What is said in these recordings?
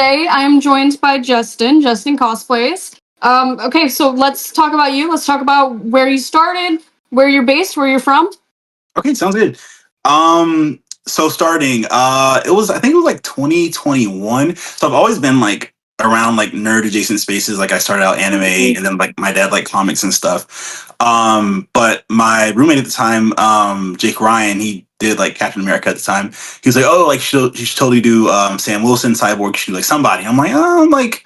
today I am joined by Justin cosplays. Okay, so let's talk about you. Let's talk about where you started, where you're based, where you're from. Okay, sounds good. So starting, I think it was like 2021. So I've always been like around like nerd adjacent spaces. Like I started out anime, and then like my dad liked comics and stuff. But my roommate at the time, Jake Ryan, he did like Captain America at the time. He was like, "Oh, like you should totally do Sam Wilson, Cyborg. You should do like somebody." I'm like, "Oh, like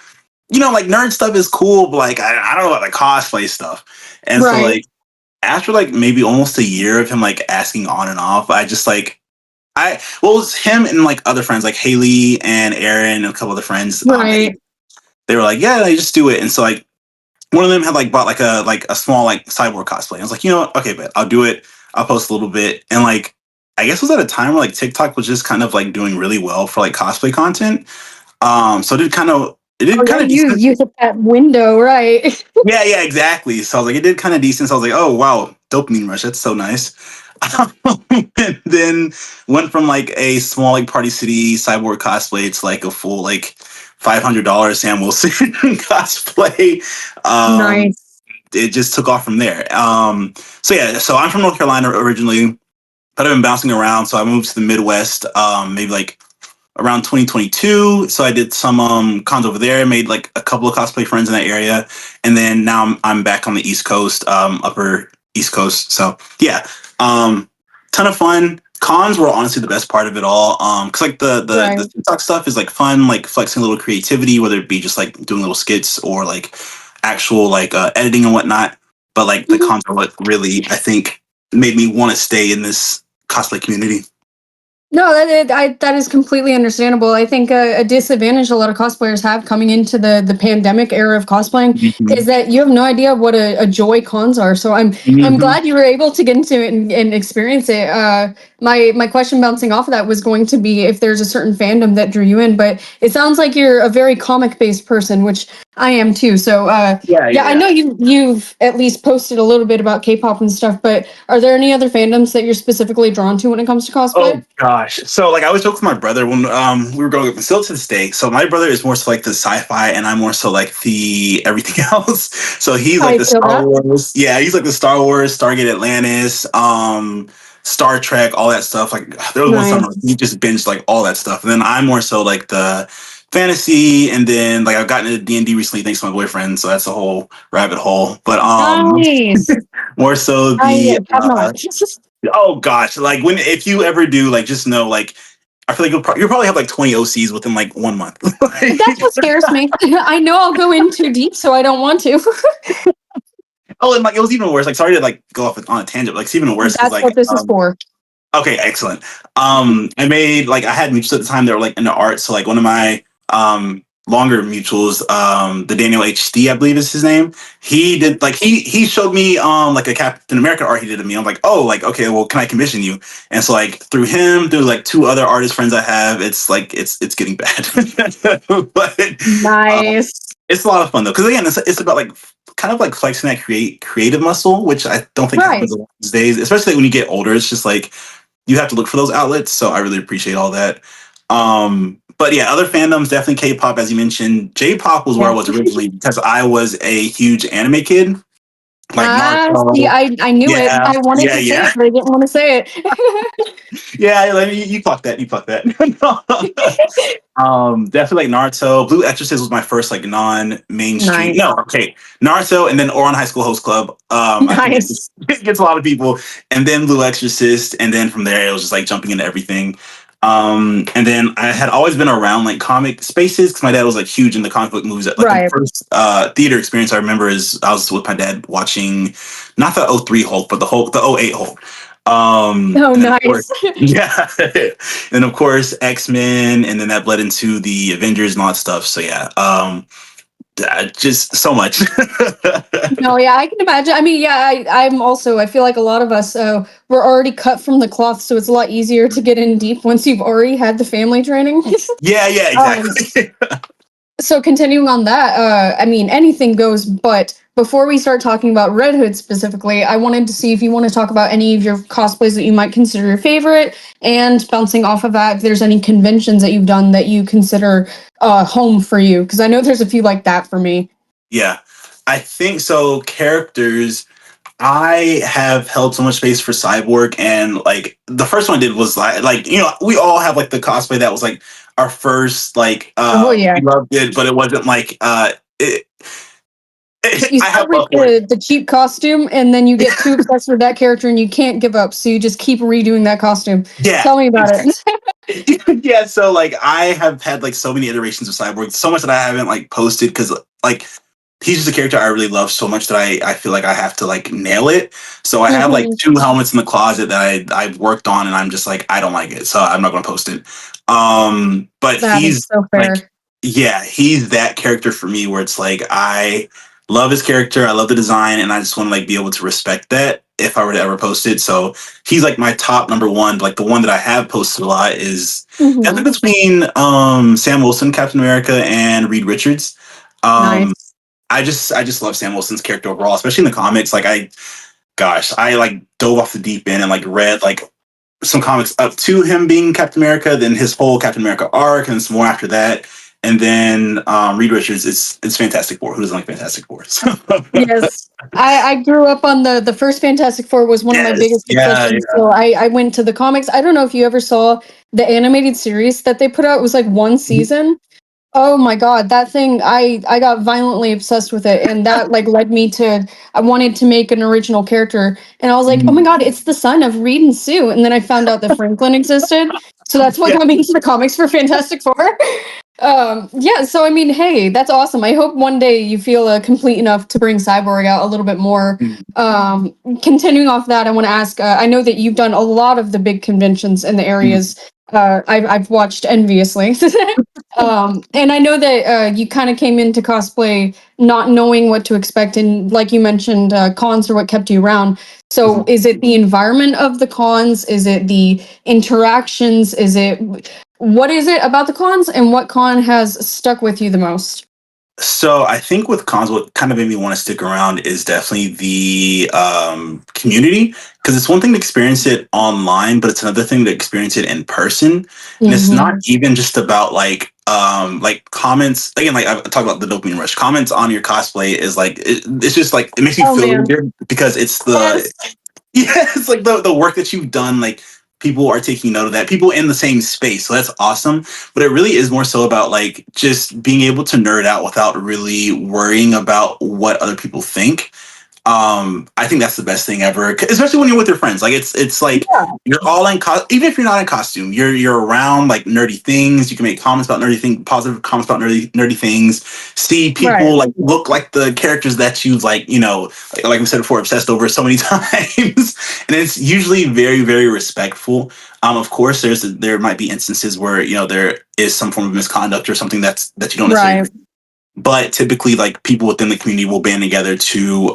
like nerd stuff is cool, but like I don't know about like cosplay stuff." And so Right, like after like maybe almost a year of him like asking on and off, I just like I well it was him and like other friends like Haley and Aaron and a couple other friends. right. They were like, yeah, they just do it. And so like one of them had like bought like a small like cyborg cosplay. I was like, you know what? Okay, but I'll do it. I'll post a little bit. And like I guess it was at a time where like TikTok was just kind of like doing really well for like cosplay content. So it Oh did yeah, kind of you hit that window, right? yeah, exactly. So I was like, it did kind of decent. So I was like, oh wow, dopamine rush. That's so nice. And then went from like a small like Party City cyborg cosplay to like a full like $500 Sam Wilson cosplay. Um, Nice. it just took off from there. So yeah, so I'm from North Carolina originally, but I've been bouncing around. So I moved to the Midwest, maybe like around 2022. So I did some cons over there, made like a couple of cosplay friends in that area, and then now I'm back on the East Coast, upper East Coast. So yeah, ton of fun. Cons were honestly the best part of it all. Cause like the Right. TikTok stuff is like fun, like flexing a little creativity, whether it be just like doing little skits or like actual like editing and whatnot. But like the Mhm. cons are what really I think made me want to stay in this cosplay community. No, that is completely understandable. I think a disadvantage a lot of cosplayers have coming into the pandemic era of cosplaying is Mhm. that you have no idea what a joy cons are. So I'm Mhm. glad you were able to get into it and experience it. My question bouncing off of that was going to be if there's a certain fandom that drew you in, but it sounds like you're a very comic based person, which I am too. So Yeah, yeah, yeah, I yeah. know you've at least posted a little bit about K-pop and stuff, but are there any other fandoms that you're specifically drawn to when it comes to Oh cosplay? gosh. So like I always joke with my brother when we were growing up, and still to this day. So my brother is more so like the sci-fi, and I'm more so like the everything else. So he's like I the feel Star that. Wars. Yeah, he's like the Star Wars, Stargate Atlantis, Star Trek, all that stuff. Like there was one summer Nice. he just binged like all that stuff. And then I'm more so like the fantasy, and then like I've gotten into D&D recently thanks to my boyfriend. So that's a whole rabbit hole. But Nice. more so I the have not. oh gosh, like when if you ever do, like just know, like I feel like you'll probably have like 20 OCs within like 1 month. That's what scares me. I know I'll go in too deep, so I don't want to. Oh, and like it was even worse. Like sorry to like go off on a tangent. But, like it's even worse because That's what this is for. okay, excellent. I made like I had mutuals at the time that were like into art. So like one of my longer mutuals, the Daniel HD, I believe is his name. He did like he showed me like a Captain America art he did of me. I'm like, oh, like okay, well, can I commission you? And so like through him, through like two other artist friends I have, it's like it's getting bad. But Nice. it's a lot of fun though, because again, it's about like kind of like flexing that creative muscle, which I don't think Right. happens a lot these days, especially when you get older. It's just like you have to look for those outlets. So I really appreciate all that. But yeah, other fandoms definitely K-pop, as you mentioned. J-pop was where I Yeah. was originally because I was a huge anime kid, like Ah, see, Naruto. I knew it. Yeah, I wanted yeah, to say yeah, it, but I didn't want to say it. yeah. Like, you clocked that. You clocked that. Definitely like Naruto. Blue Exorcist was my first like non-mainstream. Nice. No, okay, Naruto, and then Oran High School Host Club. I think Nice. it gets a lot of people, and then Blue Exorcist, and then from there it was just like jumping into everything. And then I had always been around like comic spaces because my dad was like huge in the comic book movies. Like the Right. first theater experience I remember is I was with my dad watching not the '03 Hulk, but the '08 Hulk. Oh, And then of course, nice. yeah, and of course X-Men, and then that bled into the Avengers and all that stuff. So yeah, just so much. No, yeah, I can imagine. I mean, yeah, I'm also, I feel like a lot of us, we're already cut from the cloth, so it's a lot easier to get in deep once you've already had the family training. Yeah, yeah, um, exactly. So continuing on that, I mean, anything goes, but before we start talking about Red Hood specifically, I wanted to see if you want to talk about any of your cosplays that you might consider your favorite, and bouncing off of that, if there's any conventions that you've done that you consider home for you, because I know there's a few like that for me. Yeah, I think so. Characters, I have held so much space for Cyborg, and like the first one I did was like we all have like the cosplay that was like our first like Oh yeah. we loved it, but it wasn't like You I have start with love for it. the cheap costume, and then you get too obsessed with that character, and you can't give up. So you just keep redoing that costume. Yeah, Tell me about exactly. it. Yeah, so like I have had like so many iterations of Cyborg, so much that I haven't like posted because like he's just a character I really love so much that I feel like I have to like nail it. So I have like Mhm. two helmets in the closet that I've worked on, and I'm just like I don't like it, so I'm not gonna post it. But That is he's so like, fair. yeah, he's that character for me where it's like I love his character, I love the design, and I just want to like be able to respect that if I were to ever post it. So he's like my top number one. Like the one that I have posted a lot is Hmm. definitely between Sam Wilson, Captain America, and Reed Richards. Um, Nice. I just love Sam Wilson's character overall, especially in the comics. Like I like dove off the deep end and like read like some comics up to him being Captain America, then his whole Captain America arc, and some more after that. And then Reed Richards, it's Fantastic Four. Who doesn't like Fantastic Four? So, Yes. I grew up on the first Fantastic Four was one of my yes, biggest yeah, obsessions. So I went to the comics. I don't know if you ever saw the animated series that they put out. It was like one yeah. season. Oh my god, that thing I got violently obsessed with it, and that like led me to I wanted to make an original character, and I was like, "Oh my god, it's the son of Reed and Sue." And then I found out that Franklin existed. So that's what Yeah. got me into the comics for Fantastic Four. Yeah, so I mean, hey, that's awesome. I hope one day you feel complete enough to bring Cyborg out a little bit more. Continuing off that, I want to ask, I know that you've done a lot of the big conventions in the areas I've watched enviously. And I know that you kind of came into cosplay not knowing what to expect, and like you mentioned, cons are what kept you around. So, is it the environment of the cons? Is it the interactions? Is it what is it about the cons, and what con has stuck with you the most? So I think with cons, what kind of made me want to stick around is definitely the community, because it's one thing to experience it online, but it's another thing to experience it in person. And it's not Hmm. even just about like comments. Again, like I've talked about the dopamine rush. Comments on your cosplay is like it's just like it makes you Oh feel really man, good because it's the yes. yeah, it's like the work that you've done, like people are taking note of that. People in the same space. So that's awesome. But it really is more so about like just being able to nerd out without really worrying about what other people think. I think that's the best thing ever, especially when you're with your friends. Like it's like Yeah, you're all in even if you're not in costume, you're around like nerdy things. You can make comments about nerdy things, positive comments about nerdy things. See right. people like look like the characters that you've like like we said before, obsessed over so many times. And it's usually very very respectful. Of course, there might be instances where there is some form of misconduct or something that you don't necessarily, Right. but typically like people within the community will band together to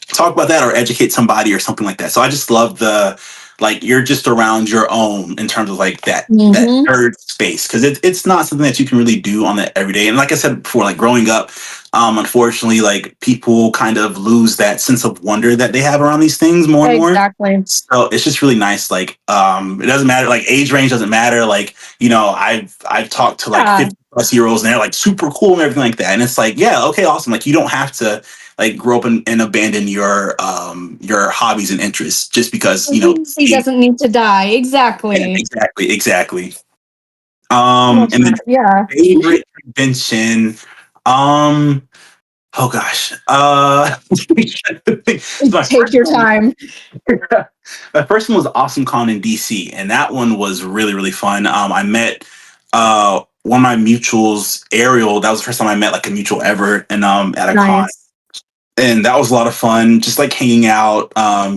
talk about that or educate somebody or something like that. So I just love the like you're just around your own in terms of like that Hmm. nerd space, because it's not something that you can really do on the everyday. And like I said before, like growing up, unfortunately, like people kind of lose that sense of wonder that they have around these things more and more. Exactly. So it's just really nice. Like, it doesn't matter. Like, age range doesn't matter. Like, I've talked to like Yeah. 50+ year olds, and they're like super cool and everything like that. And it's like, yeah, okay, awesome. Like, you don't have to like grow up and abandon your hobbies and interests just because He doesn't need to die. yeah, Exactly. exactly, exactly. Love And then that. Yeah. favorite convention. Um, oh gosh. So my Take first your one. time. My first one was Awesome Con in DC, and that one was really, really fun. I met one of my mutuals, Ariel. That was the first time I met like a mutual ever, and at a con, Nice. and that was a lot of fun. Just like hanging out,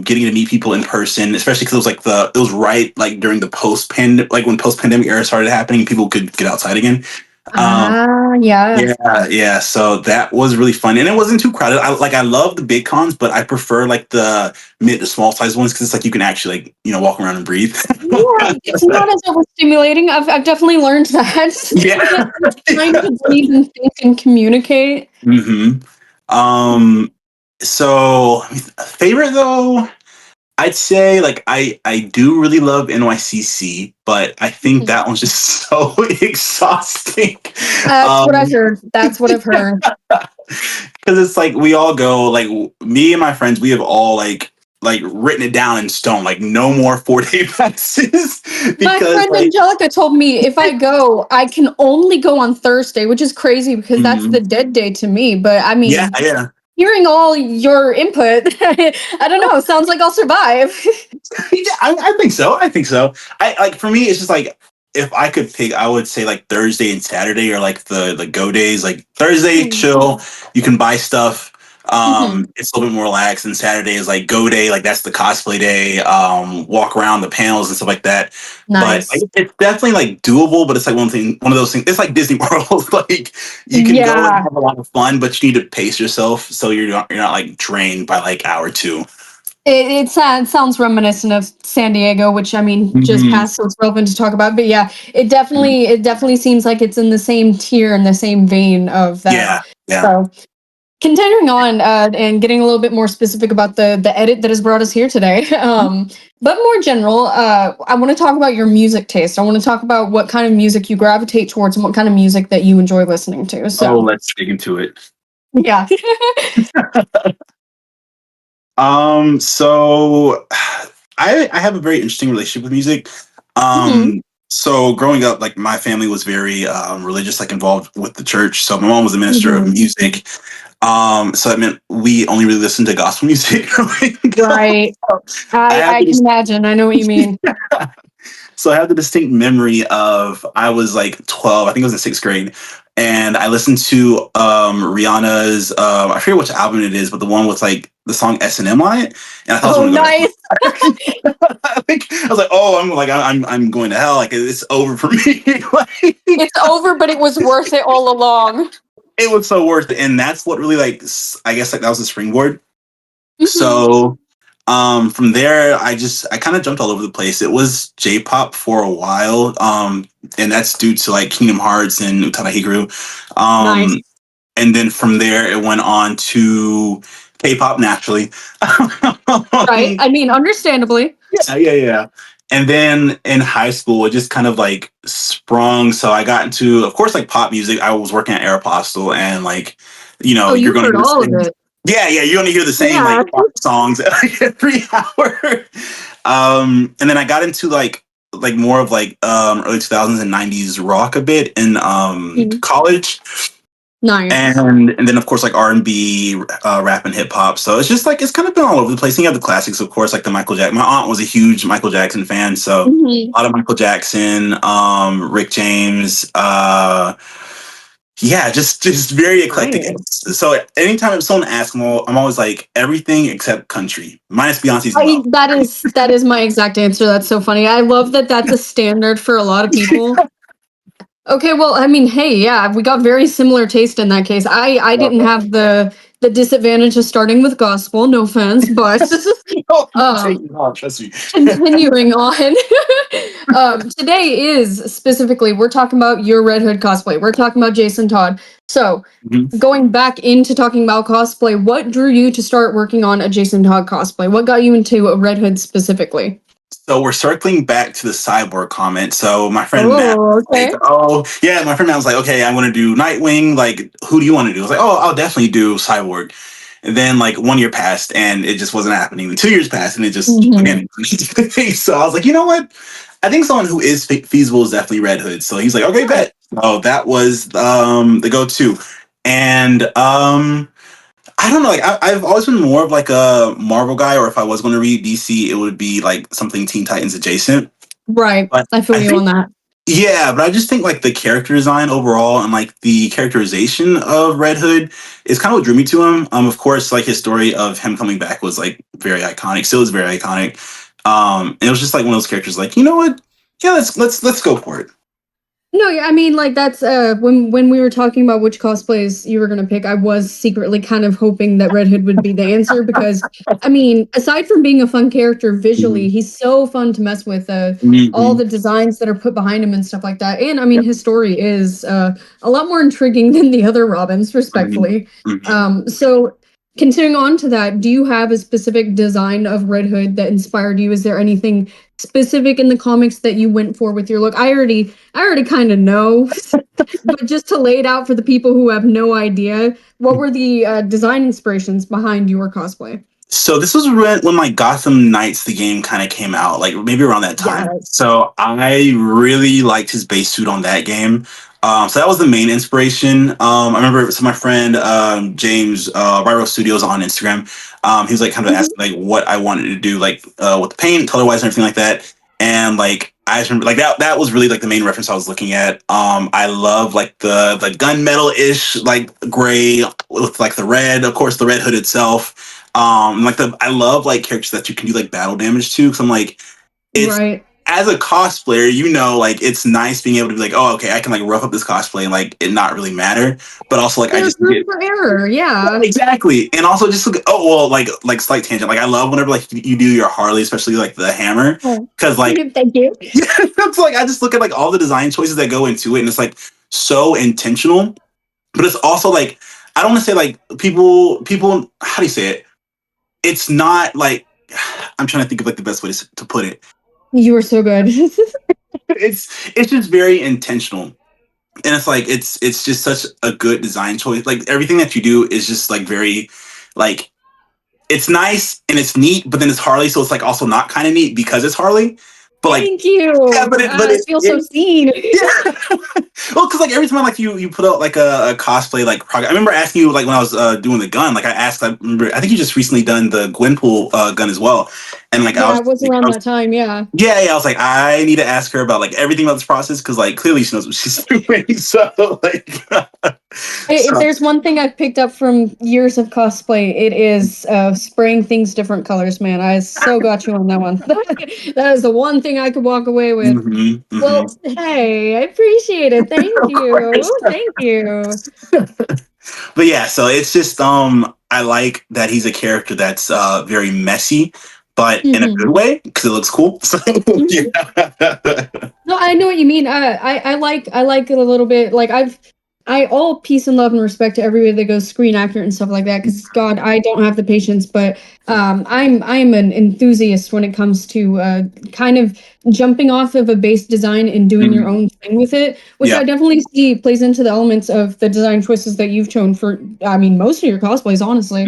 getting to meet people in person, especially because it was like it was right like during the like when post pandemic era started happening, people could get outside again. Yeah. Yeah. So that was really fun, and it wasn't too crowded. I love the big cons, but I prefer like the mid to small size ones because it's like you can actually like walk around and breathe. Yeah, it's not as overstimulating. I've definitely learned that. Yeah. You get more time to breathe and think and communicate. hmm Um. So favorite though, I'd say like I do really love NYCC, but I think Mhm. that one's just so exhausting. That's what I've Um, heard. That's what I've heard. because it's like we all go like me and my friends, we have all like written it down in stone, like no more 4 day passes My because friend like Angelica told me if I go, I can only go on Thursday, which is crazy because that's mhm. the dead day to me. But I Yeah, mean, yeah. hearing all your input, I don't know. Sounds like I'll survive. Yeah, I think so. I think so. I like for me, it's just like if I could pick, I would say like Thursday and Saturday are like the go days. Like Thursday, chill, you can buy stuff. Mhm. It's a little bit more relaxed, and Saturday is like go day, like that's the cosplay day. Walk around the panels and stuff like that. But like, Nice. it's definitely like doable. But it's like one of those things. It's like Disney World. Like you can go and Yeah. have a lot of fun, but you need to pace yourself so you're not like drained by like hour two. It sounds reminiscent of San Diego, which I mean just Mhm. passed, so it's relevant to talk about. But yeah, it definitely seems like it's in the same tier and the same vein of that. Yeah, yeah. So continuing on and getting a little bit more specific about the edit that has brought us here today, but more general, I want to talk about your music taste. I want to talk about what kind of music you gravitate towards and what kind of music that you enjoy listening to. Oh, So let's dig into it. yeah. So I have a very interesting relationship with music. Mhm. So growing up, like my family was very religious, like involved with the church. So my mom was a minister of Mhm. music. So that meant we only really listened to gospel music growing up. Right. I have I can this imagine. I know what you mean. So I have the distinct memory of I was like 12, I think it was in sixth grade, and I listened to Rihanna's I forget which album it is, but the one with like the song S&M on it, and I thought I Oh, was gonna go nice. to I think I was like, oh, I'm going to hell, like it's over for me. Like It's over, but it was worth it all along. it was so worth it, and that's what really like I guess like that was the springboard. Mhm. So from there I kind of jumped all over the place. It was J-pop for a while. And that's due to like Kingdom Hearts and Utada Hikaru. Nice. And then from there it went on to K-pop naturally. Right. I mean, understandably. Yeah. And then in high school, it just kind of like sprung. So I got into, of course, like pop music. I was working at Aeropostale, and like, Oh, you're you going to heard hear the all of same. it. Yeah, you're going to hear the same Yeah. like pop songs like, every hour. And then I got into like more of like early 2000s and 90s rock a bit in Mm. college, Nice. and then of course like R&B, rap and hip hop. So it's just like it's kind of been all over the place. And you have the classics, of course, like the Michael Jackson. My aunt was a huge Michael Jackson fan, so Mhm. a lot of Michael Jackson, Rick James, yeah, just very eclectic. Nice. So anytime if someone asks, I'm always like everything except country, minus Beyonce's I, Mo. that is my exact answer. That's so funny. I love that that's a standard for a lot of people. Okay, well, I mean, hey, yeah, we got very similar taste in that case. I didn't have the disadvantage of starting with gospel, no offense, but Oh, you can take um it off, trust me. continuing on. Today is specifically we're talking about your Red Hood cosplay. We're talking about Jason Todd. So, Mhm. going back into talking about cosplay, what drew you to start working on a Jason Todd cosplay? What got you into a Red Hood specifically? So we're circling back to the cyborg comment. So my friend Matt Oh, was like, okay. oh yeah, my friend Matt was like, okay, I want to do Nightwing. Like, who do you want to do? I was like, oh, I'll definitely do cyborg. And then like 1 year passed and it just wasn't happening. And 2 years passed and it just Mhm. again. So I was like, you know what? I think someone who is feasible is definitely Red Hood. So he's like, okay, Nice. bet. So that was the go-to. And I don't know. Like I've always been more of like a Marvel guy, or if I was going to read DC, it would be like something Teen Titans adjacent. Right. But I feel I you think, on that. yeah, but I just think like the character design overall and like the characterization of Red Hood is kind of what drew me to him. Of course, like his story of him coming back was like very iconic. Still is very iconic. And it was just like one of those characters. Like, you know what? Yeah, let's go for it. No, yeah, I mean, like that's when we were talking about which cosplays you were gonna pick, I was secretly kind of hoping that Red Hood would be the answer because, I mean, aside from being a fun character visually, Mhm. he's so fun to mess with. All Mhm. the designs that are put behind him and stuff like that, and I mean, his story is a lot more intriguing than the other Robins, Mhm. respectfully. Mhm. So continuing on to that, do you have a specific design of Red Hood that inspired you? Is there anything specific in the comics that you went for with your look? I already kind of know, but just to lay it out for the people who have no idea, what were the design inspirations behind your cosplay? So this was when like Gotham Knights the game kind of came out, like maybe around that time. Yes. So I really liked his base suit on that game. So that was the main inspiration. I remember so my friend James Viral Studios on Instagram. He was like kind of Mhm. asking like what I wanted to do like with the paint, color wise, and everything like that. And like I just remember like that was really like the main reference I was looking at. I love like the gunmetal ish like gray with like the red, of course, the Red Hood itself. Like I love like characters that you can do like battle damage to because I'm like it's Right. as a cosplayer, you know, like it's nice being able to be like, oh, okay, I can like rough up this cosplay and like it not really matter, but also like I There's just room get for error. Yeah. exactly, and also just look. Oh well, like slight tangent. Like I love whenever like you do your Harley, especially like the hammer, Oh, because like thank you. yeah, it's like I just look at like all the design choices that go into it, and it's like so intentional, but it's also like I don't want to say like people. How do you say it? It's not like I'm trying to think of like the best way to put it. You were so good. It's just very intentional, and it's like it's just such a good design choice. Like everything that you do is just like very like it's nice and it's neat, but then it's Harley, so it's like also not kind of neat because it's Harley. But like Thank you. yeah, I feel so seen. yeah. Well, because like every time like you put out like a cosplay like I remember asking you like when I was doing the gun, like I asked, I remember I think you just recently done the Gwenpool gun as well, and like Yeah, it was around that time. Yeah. yeah, I was like I need to ask her about like everything about this process because like clearly she knows what she's doing. So like If so there's one thing I've picked up from years of cosplay, it is spraying things different colors, man. I so got you on that one. That is the one thing I could walk away with. mhm, Well, mhm. hey, I appreciate it. Thank Of course. you. Thank you. But yeah, so it's just I like that he's a character that's very messy, but in a Hmm. good way because it looks cool. So yeah. No, I know what you mean. I like it a little bit. Like I all peace and love and respect to everybody that goes screen actor and stuff like that. Because God, I don't have the patience. But I'm an enthusiast when it comes to kind of jumping off of a base design and doing your Mhm. own thing with it, which Yeah. I definitely see plays into the elements of the design choices that you've shown for. I mean, most of your cosplays, honestly.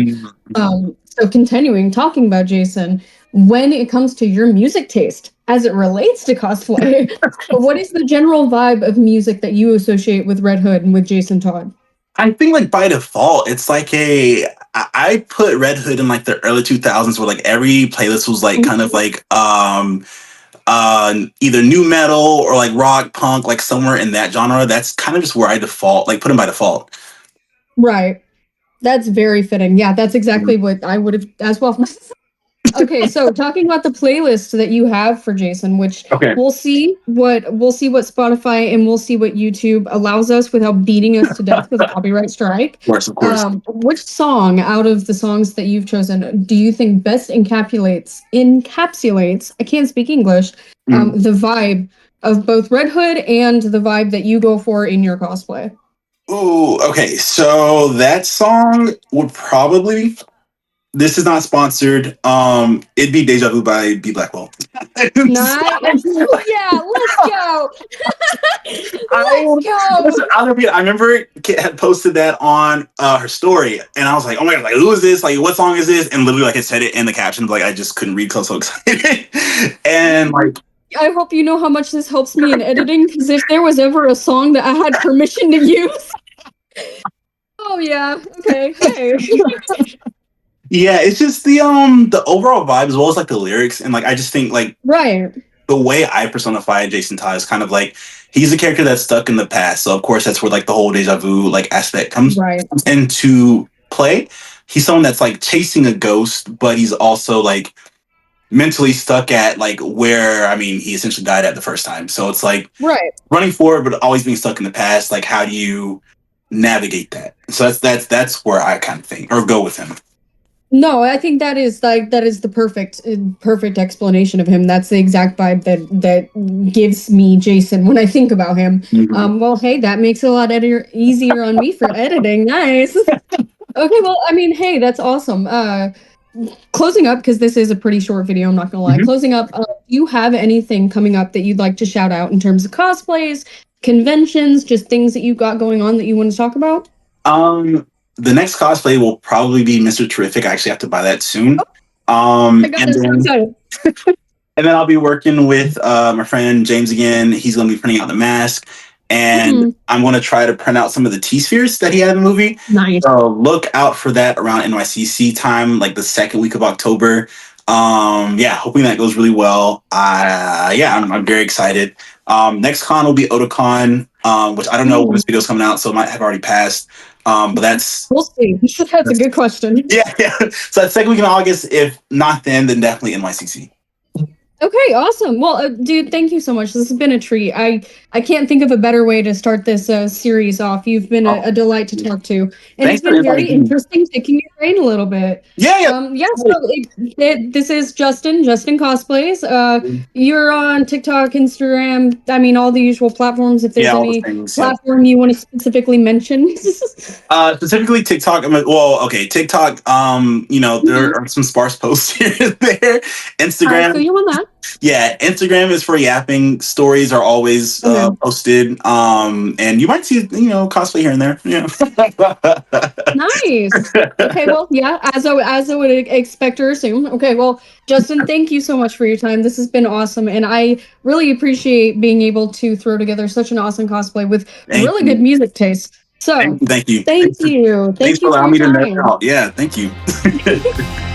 Mhm. So continuing talking about Jason, when it comes to your music taste as it relates to cosplay, what is the general vibe of music that you associate with Red Hood and with Jason Todd? I think like by default, it's like I put Red Hood in like the early 2000s where like every playlist was like kind of like either new metal or like rock punk like somewhere in that genre. That's kind of just where I default like put him by default. Right. That's very fitting. Yeah, that's exactly what I would have as well. Okay, so talking about the playlist that you have for Jason, which Okay. we'll see what Spotify and we'll see what YouTube allows us without beating us to death with a copyright strike. Of course, of course. Which song out of the songs that you've chosen do you think best encapsulates I can't speak English, Mm. the vibe of both Red Hood and the vibe that you go for in your cosplay? Ooh, okay. So that song would probably this is not sponsored. It'd be Deja Vu by B Blackwell. Nice. Yeah, let's go. I Let's go. listen, I'll repeat. I remember Kit had posted that on her story, and I was like, "Oh my god! Like, who is this? Like, what song is this?" And literally, like, it said it in the caption, but like, I just couldn't read because I was so excited. And like, I hope you know how much this helps me in editing because if there was ever a song that I had permission to use. Oh yeah. Okay. Hey. yeah, it's just the overall vibe as well as like the lyrics, and like, I just think like Right. the way I personify Jason Todd is kind of like he's a character that's stuck in the past. So of course that's where like the whole deja vu like aspect Right. comes into play. He's someone that's like chasing a ghost, but he's also like mentally stuck at like where I mean he essentially died at the first time. So it's like Right. running forward, but always being stuck in the past. Like how do you navigate that? So that's where I kind of think or go with him. No, I think that is the perfect explanation of him. That's the exact vibe that gives me Jason when I think about him. Mhm. Well, hey, that makes it a lot easier on me for editing. Nice. Okay, well, I mean, hey, that's awesome. Closing up because this is a pretty short video. I'm not gonna lie. Mhm. Closing up. Do you have anything coming up that you'd like to shout out in terms of cosplays, conventions, just things that you've got going on that you want to talk about? Um, the next cosplay will probably be Mr. Terrific. I actually have to buy that soon. I got And this. So then excited. I'll be working with my friend James again. He's going to be printing out the mask, and Hmm. I'm going to try to print out some of the T spheres that he had in the movie. Nice. So look out for that around NYCC time, like the second week of October. Yeah, hoping that goes really well. Yeah, I'm very excited. Next con will be Otakon, which I don't know when this video's coming out, so it might have already passed. But We'll see. That's a good question. yeah, yeah. So that second week in August. If not then definitely NYCC. Okay, awesome. Well, dude, thank you so much. This has been a treat. I can't think of a better way to start this series off. You've been Oh, a delight to talk to, and it's thanks for been very inviting me. interesting picking your brain a little bit. Yeah, yeah. Yeah. So this is Justin cosplays. You're on TikTok, Instagram. I mean, all the usual platforms. If there's Yeah, all the any things. Yeah. platform you want to specifically mention. Specifically TikTok. Okay, TikTok. There are some sparse posts here and there. I feel Instagram, you on that. yeah, Instagram is for yapping. Stories are always Okay. posted. And you might see, cosplay here and there. Yeah. Nice. Okay, well, yeah, as I would expect or assume. Okay, well, Justin, thank you so much for your time. This has been awesome, and I really appreciate being able to throw together such an awesome cosplay with Thank really good you. music taste. So, Thank you. thank you. Thanks Thank for you for allowing your me to nerd time. out. Yeah, thank you.